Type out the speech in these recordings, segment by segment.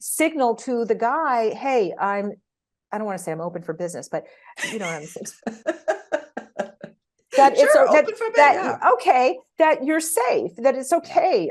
signal to the guy, hey, I don't want to say I'm open for business, but you know what I'm saying. That Sure, it's open for that yeah. okay, that you're safe, that it's okay.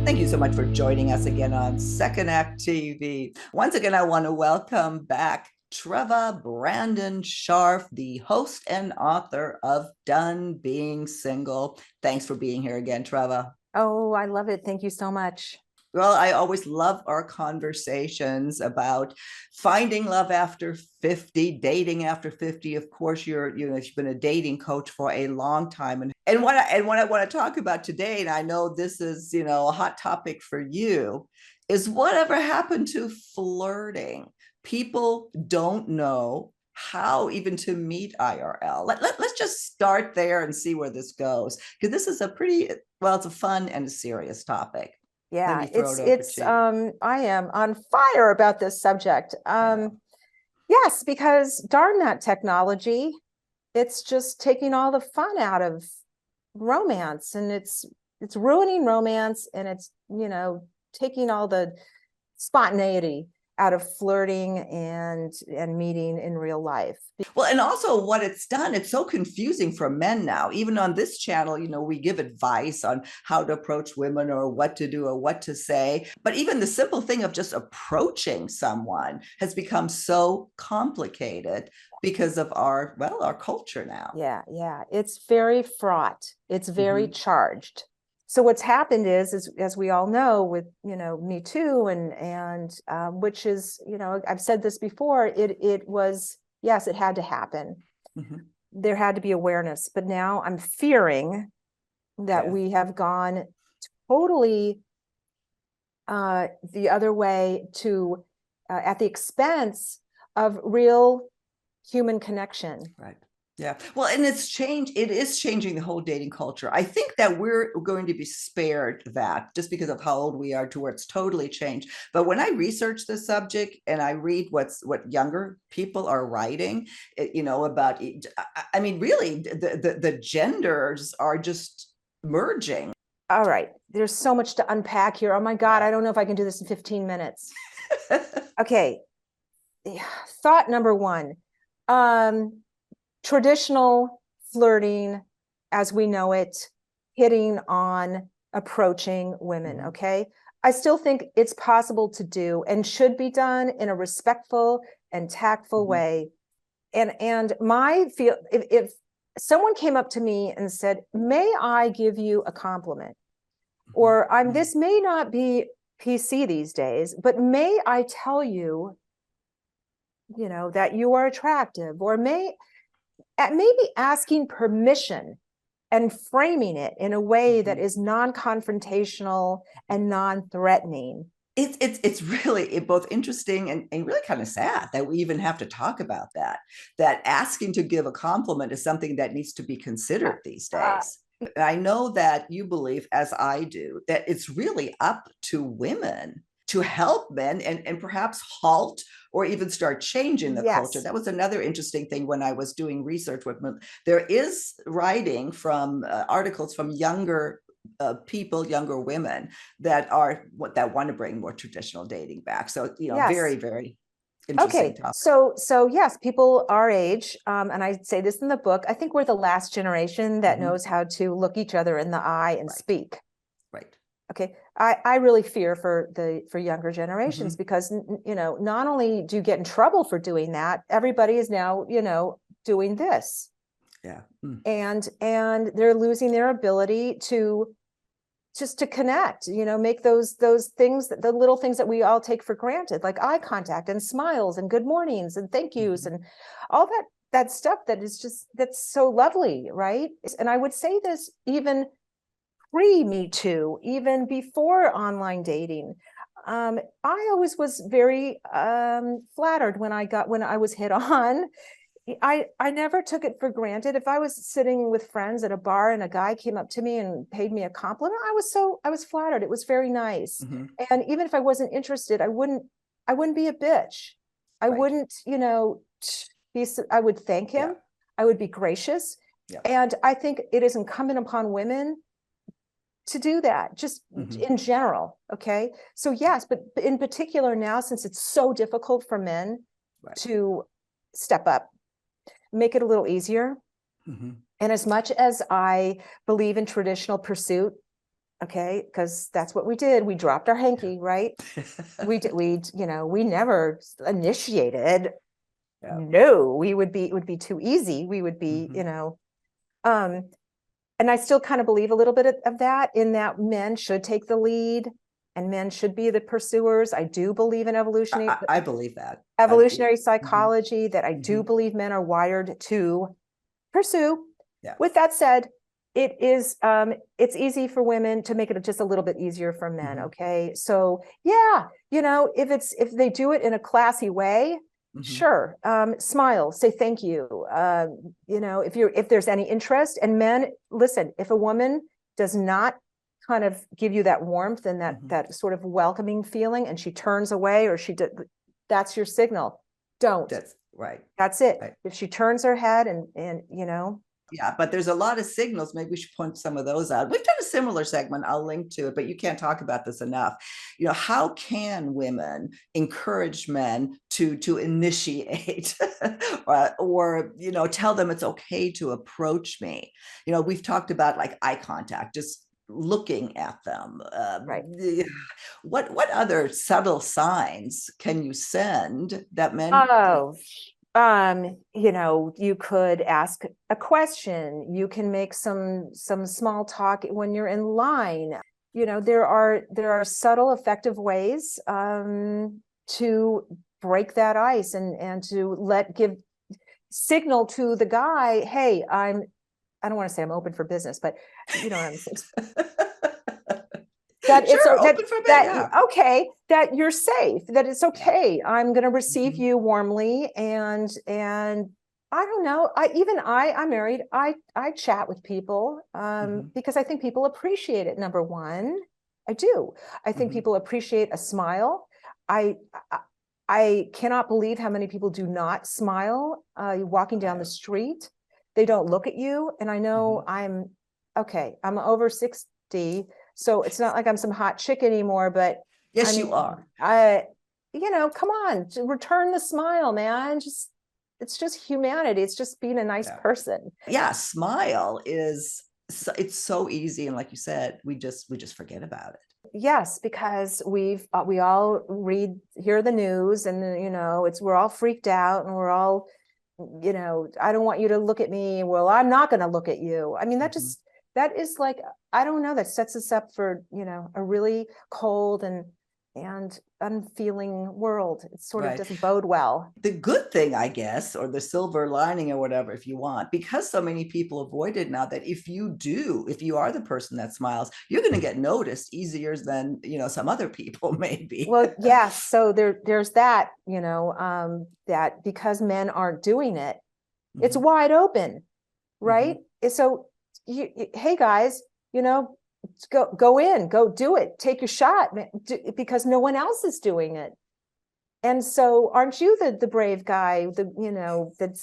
Thank you so much for joining us again on Second Act TV. Once again, I want to welcome back Treva Brandon Scharf, the host and author of Done Being Single. Thanks for being here again, Treva. Oh, I love it. Thank you so much. Well, I always love our conversations about finding love after 50, dating after 50. Of course, you've been a dating coach for a long time. And what I want to talk about today, and I know this is, a hot topic for you, is whatever happened to flirting. People don't know how even to meet IRL. Let's just start there and see where this goes, because this is it's a fun and a serious topic. Yeah, I am on fire about this subject. Yes, because darn that technology, it's just taking all the fun out of romance, and it's ruining romance, and it's, taking all the spontaneity out of flirting and meeting in real life. Well, and also what it's done, it's so confusing for men now. Even on this channel, we give advice on how to approach women or what to do or what to say. But even the simple thing of just approaching someone has become so complicated because of our culture now. Yeah. It's very fraught. It's very charged. So what's happened is as we all know, with Me Too and which is, I've said this before, it was, yes, it had to happen. There had to be awareness, but now I'm fearing that we have gone totally the other way to at the expense of real human connection. Right. Yeah. Well, and it is changing the whole dating culture. I think that we're going to be spared that just because of how old we are to where it's totally changed. But when I research the subject and I read what younger people are writing, about, I mean, really the genders are just merging. All right. There's so much to unpack here. Oh my God. I don't know if I can do this in 15 minutes. Okay. Thought number one. Traditional flirting as we know it, hitting on, approaching women. Okay. I still think it's possible to do and should be done in a respectful and tactful way. And my feel, if someone came up to me and said, may I give you a compliment? Or this may not be PC these days, but may I tell you, that you are attractive, or maybe asking permission and framing it in a way that is non-confrontational and non-threatening. It's really both interesting and really kind of sad that we even have to talk about that asking to give a compliment is something that needs to be considered these days. I know that you believe, as I do, that it's really up to women to help men and perhaps halt or even start changing the culture. That was another interesting thing when I was doing research with them. There is writing from articles from younger people, younger women that want to bring more traditional dating back. So, very, very interesting topic. So yes, people our age, and I say this in the book, I think we're the last generation that knows how to look each other in the eye and speak. Right. Okay. I really fear for younger generations because, not only do you get in trouble for doing that, everybody is now, doing this. Yeah. And they're losing their ability to connect, make those things, the little things that we all take for granted, like eye contact and smiles and good mornings and thank yous and all that stuff that's so lovely. Right. And I would say this even pre-Me Too, even before online dating. I always was very flattered when I was hit on. I never took it for granted. If I was sitting with friends at a bar and a guy came up to me and paid me a compliment, I was flattered. It was very nice. And even if I wasn't interested, I wouldn't be a bitch. I Right. wouldn't, I would thank Yeah. him. I would be gracious. Yeah. And I think it is incumbent upon women to do that, just in general. Okay. So yes, but in particular now, since it's so difficult for men Right. to step up, make it a little easier. And as much as I believe in traditional pursuit, okay, because that's what we did, we dropped our hanky, right? We never initiated. Yeah. No, it would be too easy. We would be, and I still kind of believe a little bit of that, in that men should take the lead and men should be the pursuers. I do believe in I believe that. evolutionary psychology, that I do believe men are wired to pursue. Yeah. With that said, it's easy for women to make it just a little bit easier for men. Okay. So yeah, if they do it in a classy way, sure. Smile, say thank you. If there's any interest, and men, listen, if a woman does not kind of give you that warmth and that sort of welcoming feeling, and she turns away, or that's your signal. Don't. That's right. That's it. Right. If she turns her head and yeah, but there's a lot of signals. Maybe we should point some of those out. We've done a similar segment. I'll link to it, but you can't talk about this enough. How can women encourage men to initiate or tell them it's okay to approach me? We've talked about like eye contact, just looking at them. Right. What other subtle signs can you send that men? You could ask a question. You can make some small talk when you're in line. There are subtle, effective ways to break that ice and to give signal to the guy, hey, I don't want to say I'm open for business, but you know what I'm saying. That sure, it's open for business. Yeah. Okay, that you're safe, that it's okay. Yeah. I'm going to receive you warmly, and I don't know. I'm married. I chat with people because I think people appreciate it. Number one, I do. I think people appreciate a smile. I cannot believe how many people do not smile walking down the street. They don't look at you, and I know I'm over 60. So it's not like I'm some hot chick anymore, but yes, you are. Come on, return the smile, man. It's just humanity. It's just being a nice person. Yeah, smile it's so easy, and like you said, we just forget about it. Yes, because we all hear the news, and we're all freaked out, and we're all, I don't want you to look at me. Well, I'm not going to look at you. I mean, that is like, I don't know, that sets us up for, a really cold and unfeeling world. It sort of doesn't bode well. The good thing, I guess, or the silver lining or whatever, if you want, because so many people avoid it now, that if you are the person that smiles, you're going to get noticed easier than, some other people maybe. Well, yes. So there's that, that because men aren't doing it, it's wide open, right? So hey guys, go in, go do it, take your shot, because no one else is doing it. And so aren't you the brave guy,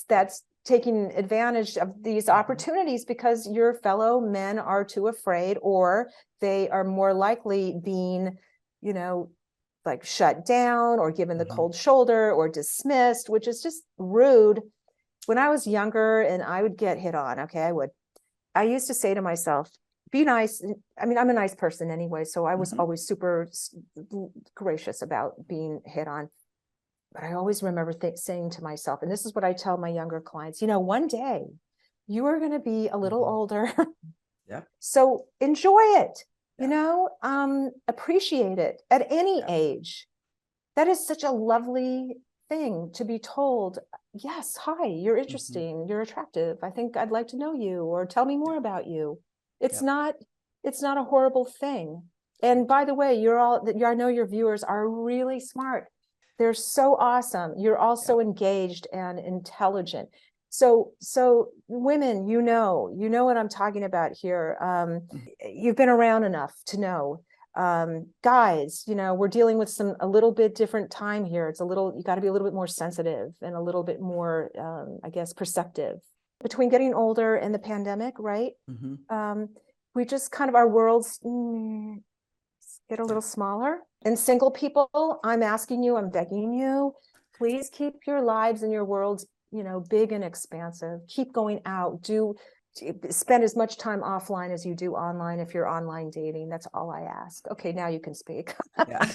that's taking advantage of these opportunities, because your fellow men are too afraid, or they are more likely being, like shut down or given the cold shoulder or dismissed, which is just rude. When I was younger and I would get hit on, I used to say to myself, be nice. I mean, I'm a nice person anyway, so I was always super gracious about being hit on. But I always remember saying to myself, and this is what I tell my younger clients, one day you are going to be a little older. So enjoy it, appreciate it at any age. That is such a lovely thing to be told. Yes, hi, you're interesting, you're attractive, I think I'd like to know you, or tell me more about you. It's not a horrible thing. And by the way, I know your viewers are really smart. They're so awesome. You're also engaged and intelligent. So women, you know what I'm talking about here. You've been around enough to know Guys, we're dealing with a little bit different time here. You got to be a little bit more sensitive and a little bit more, I guess, perceptive. Between getting older and the pandemic, right? We just kind of, our worlds get a little smaller. And single people, I'm asking you, I'm begging you, please keep your lives and your worlds, big and expansive. Keep going out. Spend as much time offline as you do online if you're online dating. That's all I ask. Okay, now you can speak. Yeah.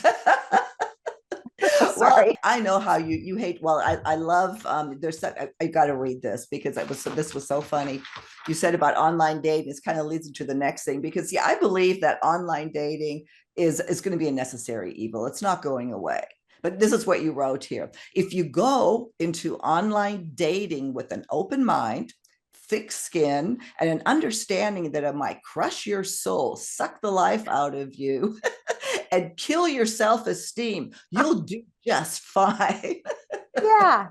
Sorry. Well, I know how you hate. Well, I love. I got to read this because this was so funny. You said about online dating. This kind of leads into the next thing because I believe that online dating is going to be a necessary evil. It's not going away. But this is what you wrote here. If you go into online dating with an open mind, thick skin, and an understanding that it might crush your soul, suck the life out of you, and kill your self-esteem, you'll do just fine. Yeah.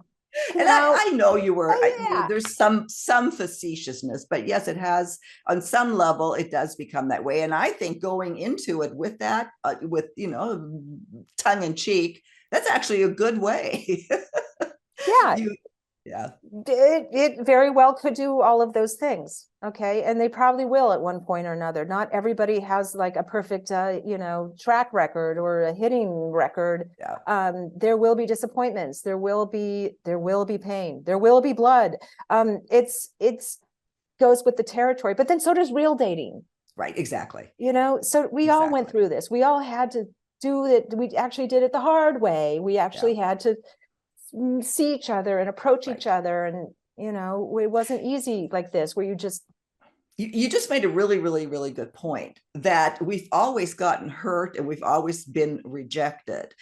And I know you were, yeah. There's some facetiousness, but yes, it has, on some level, it does become that way. And I think going into it with that, tongue in cheek, that's actually a good way. Yeah. Yeah. It very well could do all of those things. Okay. And they probably will at one point or another. Not everybody has like a perfect, track record or a hitting record. Yeah. There will be disappointments. There will be pain. There will be blood. It's goes with the territory, but then so does real dating. Right. Exactly. So we all went through this. We all had to do it. We actually did it the hard way. We actually had to see each other and approach each other, and it wasn't easy like this where you just made a really, really, really good point that we've always gotten hurt and we've always been rejected.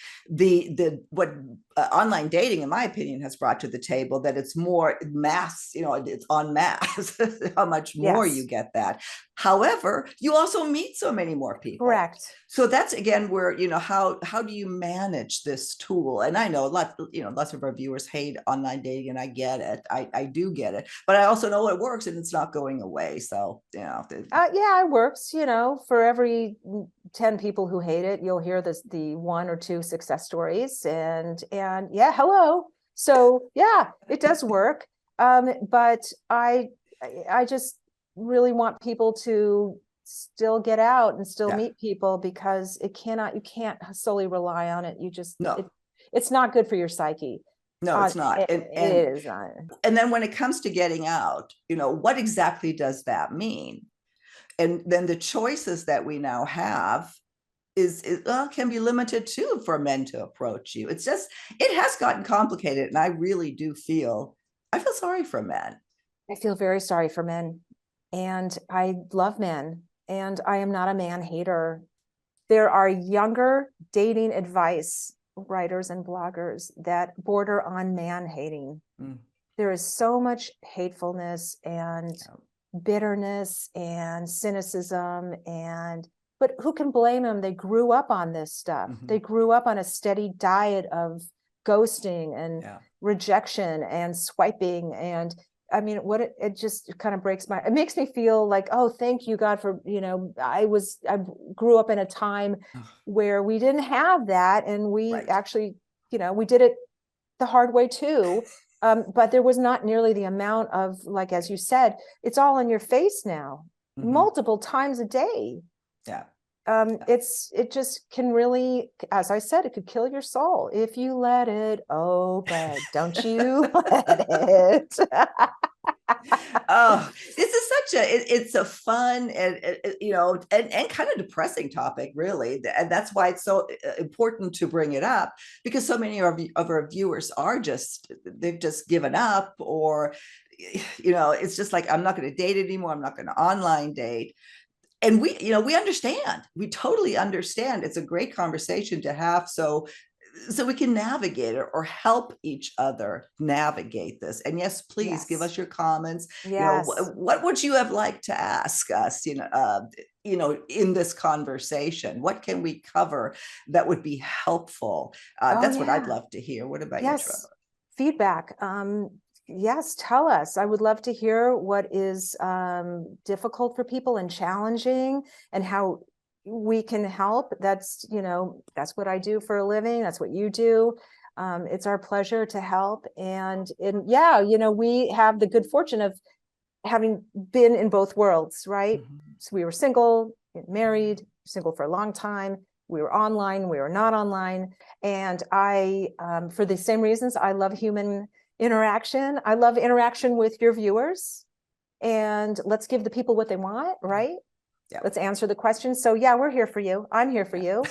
What online dating, in my opinion, has brought to the table, that it's more mass, it's en masse, how much more you get that. However, you also meet so many more people. Correct. So that's again where, how do you manage this tool? And I know lots of our viewers hate online dating, and I get it. I do get it, but I also know it works and it's not going away. So, it works, for every 10 people who hate it, you'll hear the 1 or 2 success stories, and hello. So yeah, it does work. But I just really want people to still get out and still meet people, because you can't solely rely on it. It's not good for your psyche. No, it's not. It is not. And then when it comes to getting out, what exactly does that mean? And then the choices that we now have can be limited too for men to approach you. It has gotten complicated, and I really do feel sorry for men. I feel very sorry for men, and I love men, and I am not a man hater. There are younger dating advice writers and bloggers that border on man hating. There is so much hatefulness and bitterness and cynicism, but who can blame them? They grew up on this stuff. They grew up on a steady diet of ghosting and rejection and swiping, and I mean, it just kind of it makes me feel like, oh, thank you, God, for, I grew up in a time where we didn't have that. And we actually, we did it the hard way too. But there was not nearly the amount of, like, as you said, it's all in your face now, multiple times a day. Yeah. It just can really, as I said, it could kill your soul if you let it. Oh, but don't you let it. Oh, this is it's a fun and kind of depressing topic, really, and that's why it's so important to bring it up, because so many of our viewers they've just given up, or it's just like, I'm not going to date anymore, I'm not going to online date. And we understand, we totally understand. It's a great conversation to have, so we can navigate it or help each other navigate this. And yes, please give us your comments. Yes. What would you have liked to ask us, in this conversation? What can we cover that would be helpful? That's what I'd love to hear. What about you, Treva? Feedback. Yes, tell us. I would love to hear what is difficult for people and challenging, and how we can help. That's, that's what I do for a living. That's what you do. It's our pleasure to help. And yeah, we have the good fortune of having been in both worlds, right? So we were single, married, single for a long time. We were online, we were not online. And I, for the same reasons, I love human interaction. I love interaction with your viewers. And let's give the people what they want, right? Yeah. Let's answer the questions. So yeah, we're here for you. I'm here for you.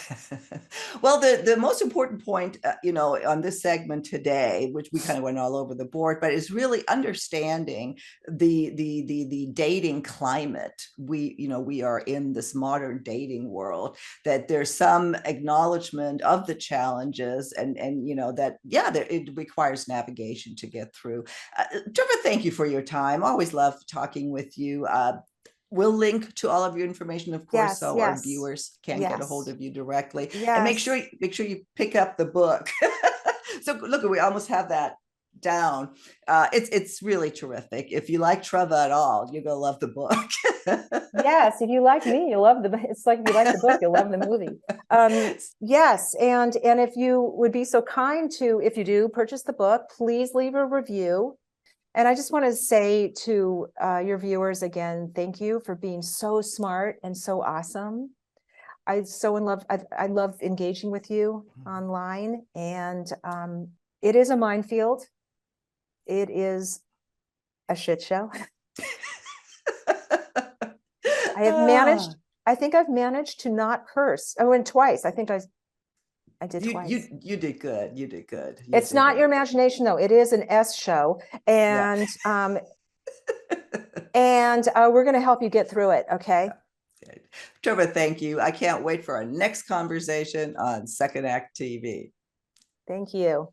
Well, the most important point, on this segment today, which we kind of went all over the board, but is really understanding the dating climate. We are in this modern dating world, that there's some acknowledgement of the challenges, and that it requires navigation to get through. Treva, thank you for your time. Always love talking with you. We'll link to all of your information, of course, so our viewers can get a hold of you directly. And make sure you pick up the book. So look, we almost have that down. It's really terrific. If you like Treva at all, you're gonna love the book. Yes, if you like me, you'll love it's like if you like the book, you'll love the movie. Yes, and if you would be so kind to, if you do purchase the book, please leave a review. And I just want to say to your viewers again, thank you for being so smart and so awesome. I love engaging with you online, and it is a minefield. It is a shit show. I think I've managed to not curse. Oh, and twice. I think I did twice. You did good. You did good. It's not your imagination, though. It is an S show, and and we're going to help you get through it. Okay. Yeah. Treva, thank you. I can't wait for our next conversation on Second Act TV. Thank you.